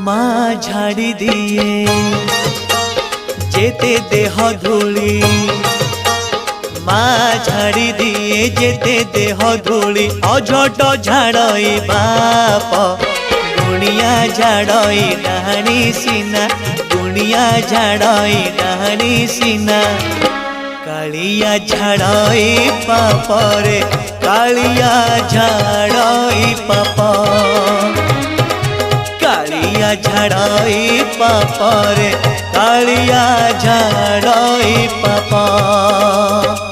माँ झाड़ी दिए जेते देह धूली, माँ झाड़ी दिए जेते देह धूली। अझट झाड़ई बाप गुणिया झाड़ई डाहनी सीना, गुणिया झाड़ई डाहनी सीना। कालिया झाड़ई पाप रे कालिया झाड़ई पाप, कालिया झाड़ई पाप रे कालिया झाड़ई पाप।